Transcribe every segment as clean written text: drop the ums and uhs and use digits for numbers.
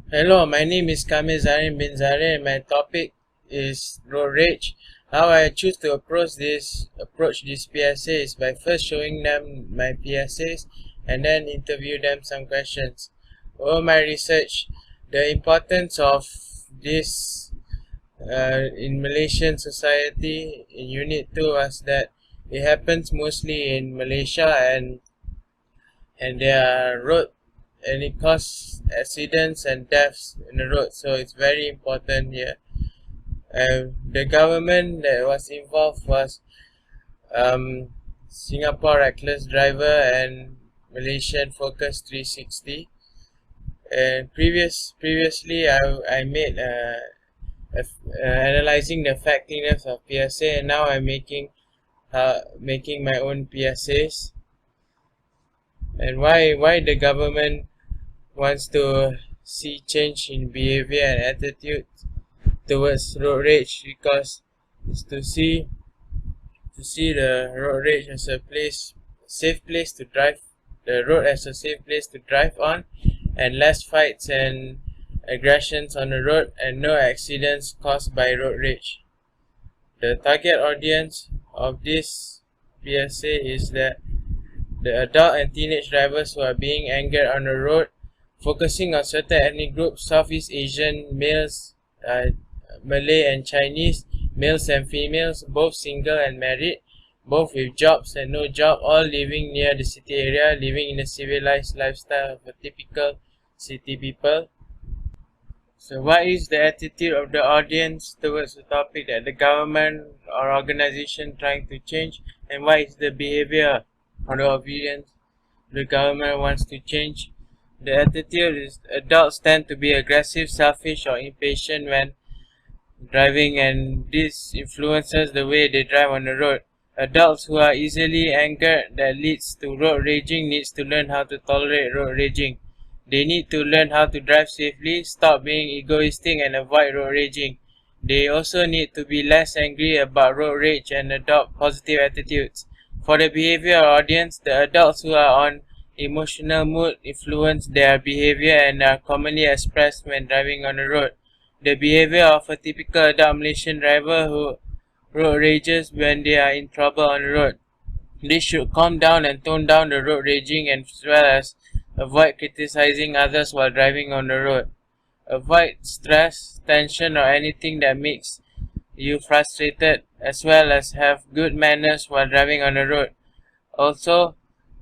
Hello, my name is Kamir Zarin Bin Zaharin. My topic is road rage. How I choose to approach this PSA is by first showing them my PSAs and then interview them some questions. Over my research, the importance of this in Malaysian society in Unit 2 was that it happens mostly in Malaysia and there are road and it causes accidents and deaths in the road, so it's very important here. The government that was involved was um, Singapore Reckless Driver and Malaysian Focus 360. And previously I made analyzing the effectiveness of PSA, and now I'm making my own PSAs. And why the government wants to see change in behavior and attitude towards road rage, because it's to see the road rage as a safe place to drive, the road as a safe place to drive on, and less fights and aggressions on the road, and no accidents caused by road rage. The target audience of this PSA is that the adult and teenage drivers who are being angered on the road, focusing on certain ethnic groups: Southeast Asian males, Malay and Chinese, males and females, both single and married, both with jobs and no job, all living near the city area, living in a civilized lifestyle of a typical city people. So what is the attitude of the audience towards the topic that the government or organization trying to change, and what is the behavior of the audience the government wants to change? The attitude is adults tend to be aggressive, selfish, or impatient when driving, and this influences the way they drive on the road. Adults who are easily angered that leads to road raging needs to learn how to tolerate road raging. They need to learn how to drive safely, stop being egoistic, and avoid road raging. They also need to be less angry about road rage and adopt positive attitudes. For the behavior audience, the adults who are on emotional mood influence their behavior and are commonly expressed when driving on the road. The behavior of a typical adult Malaysian driver who road rages when they are in trouble on the road. They should calm down and tone down the road raging, as well as avoid criticizing others while driving on the road. Avoid stress, tension, or anything that makes you frustrated, as well as have good manners while driving on the road. Also,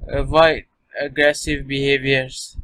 avoid aggressive behaviors.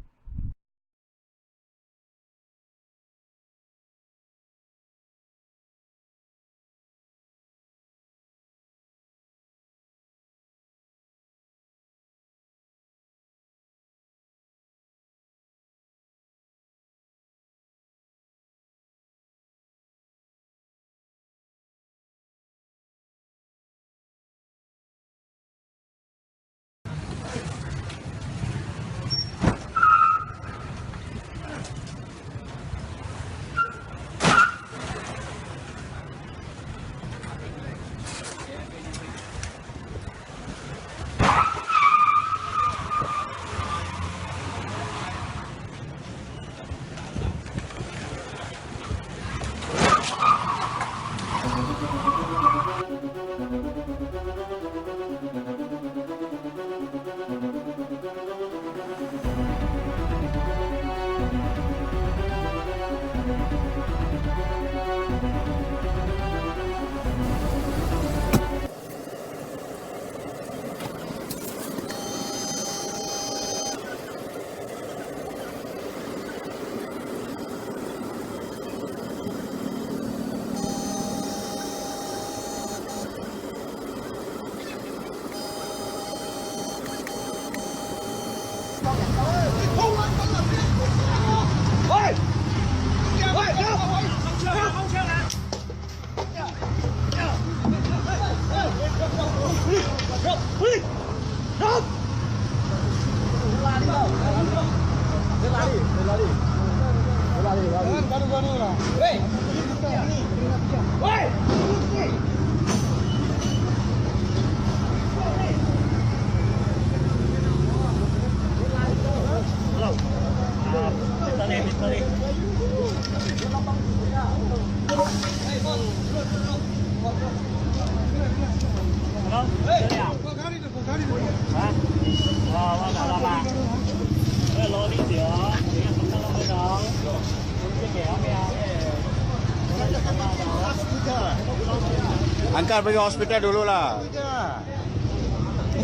Angkat pergi hospital dulu lah.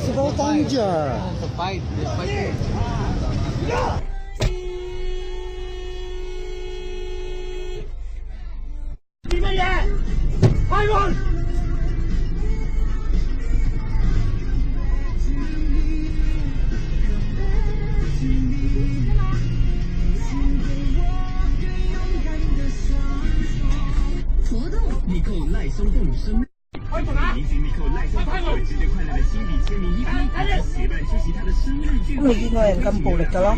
Sebab tanja. Fight. Không biết người em cầm phụ được cho nó.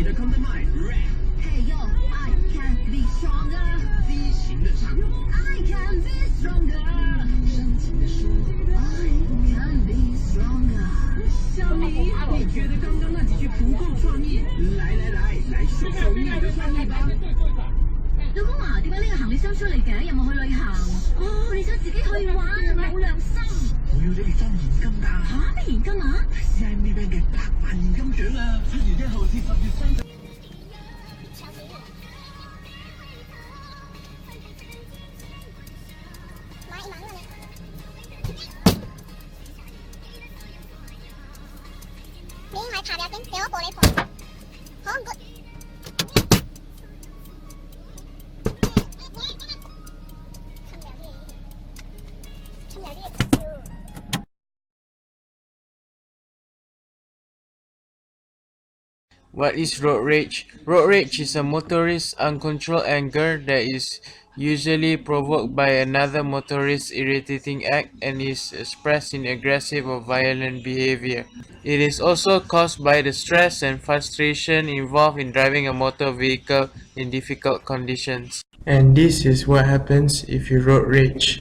What is road rage? Road rage is a motorist's uncontrolled anger that is usually provoked by another motorist's irritating act and is expressed in aggressive or violent behavior. It is also caused by the stress and frustration involved in driving a motor vehicle in difficult conditions. And this is what happens if you road rage.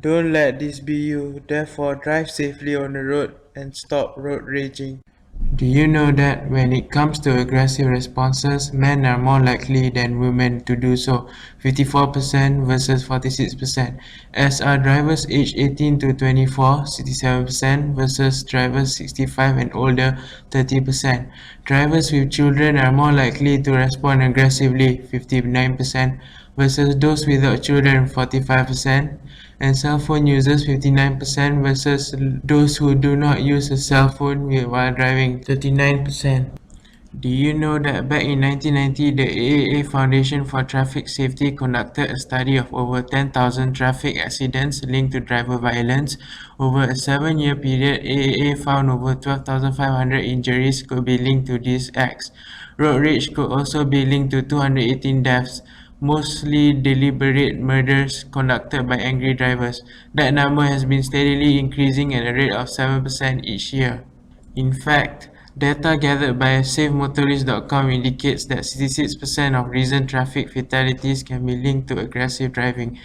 Don't let this be you, therefore drive safely on the road and stop road raging. Do you know that when it comes to aggressive responses, men are more likely than women to do so, 54% versus 46%, as are drivers aged 18 to 24, 67% versus drivers 65 and older, 30%. Drivers with children are more likely to respond aggressively, 59%, versus those without children, 45%, and cell phone users 59% versus those who do not use a cell phone while driving 39%. Do you know that back in 1990, the AAA Foundation for Traffic Safety conducted a study of over 10,000 traffic accidents linked to driver violence? Over a 7-year period, AAA found over 12,500 injuries could be linked to these acts. Road rage could also be linked to 218 deaths, mostly deliberate murders conducted by angry drivers. That number has been steadily increasing at a rate of 7% each year. In fact, data gathered by SafeMotorist.com indicates that 66% of recent traffic fatalities can be linked to aggressive driving.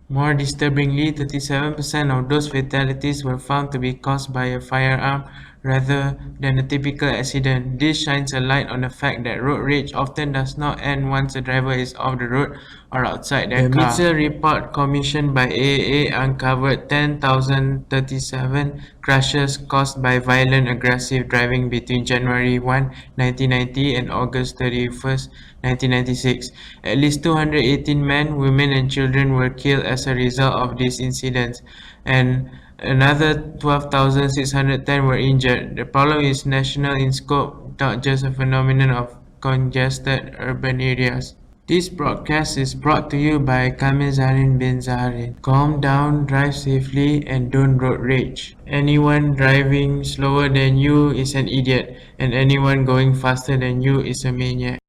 More disturbingly, 37% of those fatalities were found to be caused by a firearm rather than a typical accident. This shines a light on the fact that road rage often does not end once a driver is off the road or outside their car. The Mitchell report commissioned by AAA uncovered 10,037 crashes caused by violent aggressive driving between January 1, 1990 and August 31st, 1996. At least 218 men, women and children were killed as a result of these incidents, and another 12,610 were injured. The problem is national in scope, not just a phenomenon of congested urban areas. This broadcast is brought to you by Kamir-Zarin Bin Zaharin. Calm down, drive safely, and don't road rage. Anyone driving slower than you is an idiot, and anyone going faster than you is a maniac.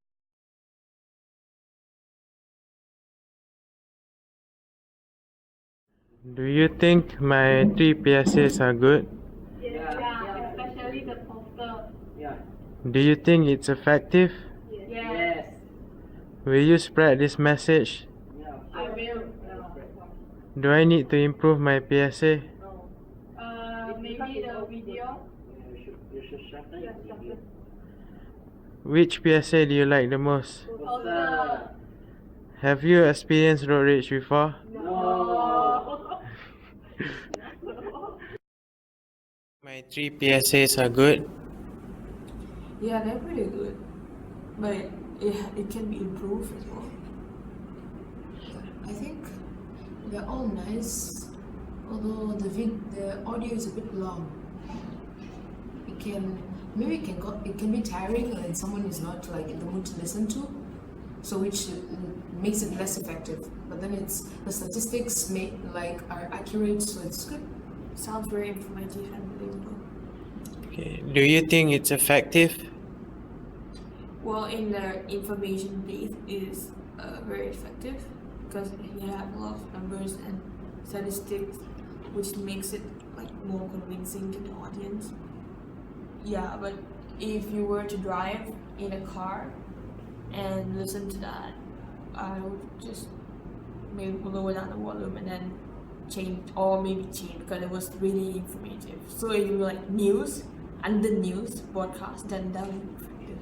Do you think my 3 PSAs are good? especially the poster. Do you think it's effective? Yes, Will you spread this message? I will. Do I need to improve my PSA? Maybe the video. Which PSA do you like the most? Poster. Have you experienced road rage before? No. My 3 PSAs are good. Yeah, they're pretty good, but it can be improved as well. I think they're all nice, although the audio is a bit long. It can be tiring when someone is not like in the mood to listen to, so which makes it less effective. But then the statistics are accurate, so it's good. Sounds very informative and believable. Okay. Do you think it's effective? Well, in the information base is very effective because you have a lot of numbers and statistics, which makes it like more convincing to the audience. Yeah, but if you were to drive in a car and listen to that, I would just maybe lower down the volume and then change because it was really informative. So if you like news broadcast, then that would be effective.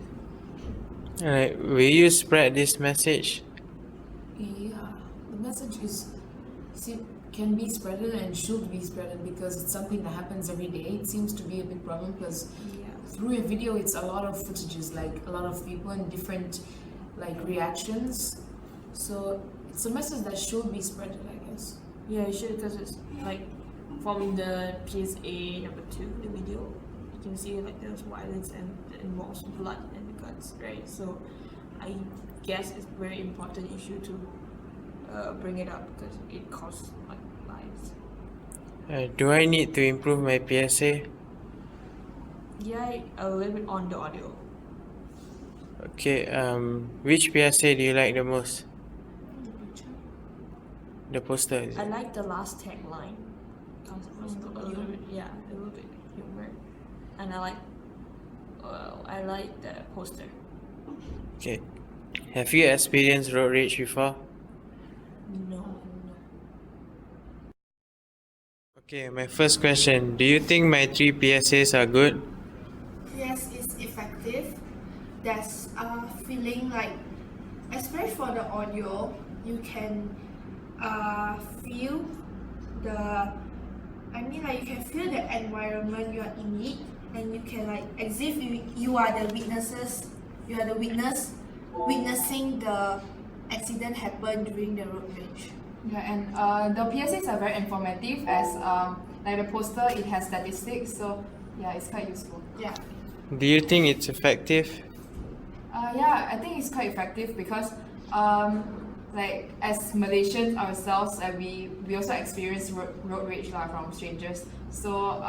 Alright, will you spread this message? Yeah, the message can be spreaded and should be spreaded because it's something that happens every day. It seems to be a big problem because through a video it's a lot of footages, like a lot of people and different like reactions. So it's a message that should be spreaded, I guess. Yeah, it should because it's like from the PSA number 2, the video, you can see like there's violence and it involves blood and guts, right? So I guess it's a very important issue to bring it up because it costs like lives. Do I need to improve my PSA? Yeah, a little bit on the audio. Okay, which PSA do you like the most? The poster, is I it? like the last tagline because it was a little bit humor, and I like the poster. Okay. Have you experienced road rage before? No. Okay, my first question. Do you think my 3 PSAs are good? Yes, it's effective. There's a feeling like, especially for the audio, you can feel you can feel the environment you are in it, and you can like as if you are the witnesses. You are the witnessing the accident happen during the road rage. Yeah, and the PSAs are very informative as like the poster, it has statistics, so yeah, it's quite useful. Yeah. Do you think it's effective? Yeah, I think it's quite effective because like as Malaysians ourselves, we also experience road rage from strangers. So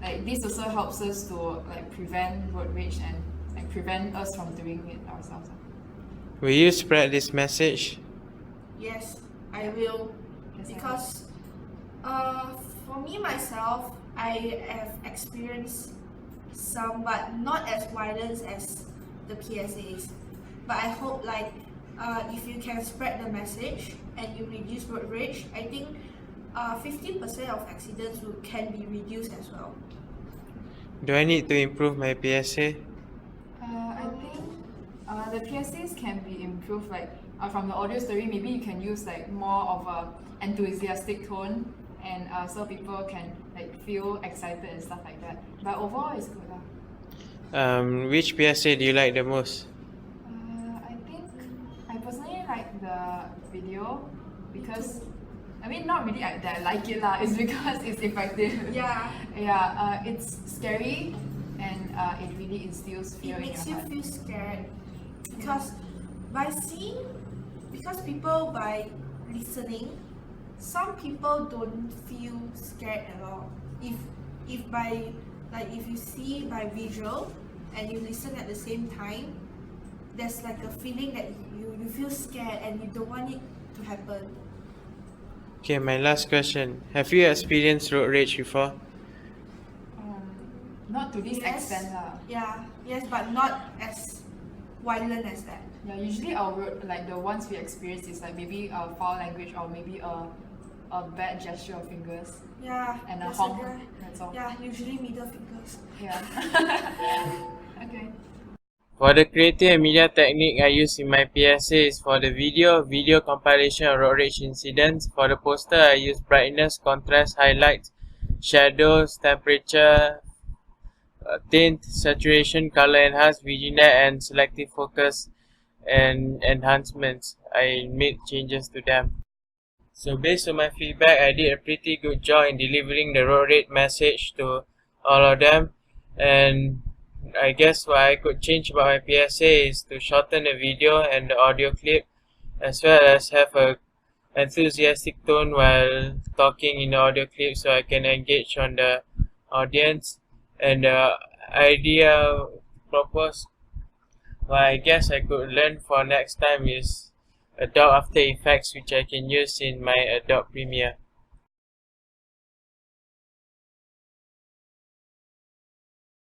like this also helps us to like prevent road rage and like prevent us from doing it ourselves. Will you spread this message? Yes, I will. Because for me myself, I have experienced some, but not as violent as the PSAs. But I hope like if you can spread the message and you reduce road rage, I think 15% of accidents can be reduced as well. Do I need to improve my PSA? I think the PSAs can be improved like from the audio story. Maybe you can use like more of a enthusiastic tone, and so people can like feel excited and stuff like that. But overall, it's good lah. Which PSA do you like the most? I think I personally like the video because I mean not really that I like it lah. It's because it's effective. Yeah. Yeah. It's scary and it really instills fear It in makes your you heart. feel scared because by listening, some people don't feel scared at all. If you see by visual and you listen at the same time, there's like a feeling that you feel scared and you don't want it to happen. Okay, my last question. Have you experienced road rage before? Not to this Yes. extent lah. Yeah, yes, but not as violent as that. Yeah, usually our like the ones we experience is like maybe a foul language or maybe a bad gesture of fingers Yeah, and a that's honk. guy. That's all. Yeah, usually middle fingers. Yeah. Okay. For the creative and media technique I use in my PSA is for the video compilation of road rage incidents. For the poster I use brightness, contrast, highlights, shadows, temperature, tint, saturation, color enhance, vignette and selective focus and enhancements. I made changes to them. So based on my feedback, I did a pretty good job in delivering the road rage message to all of them, and I guess what I could change about my PSA is to shorten the video and the audio clip, as well as have a enthusiastic tone while talking in the audio clip so I can engage on the audience. And the idea proposed, what I guess I could learn for next time is Adobe After Effects, which I can use in my Adobe Premiere.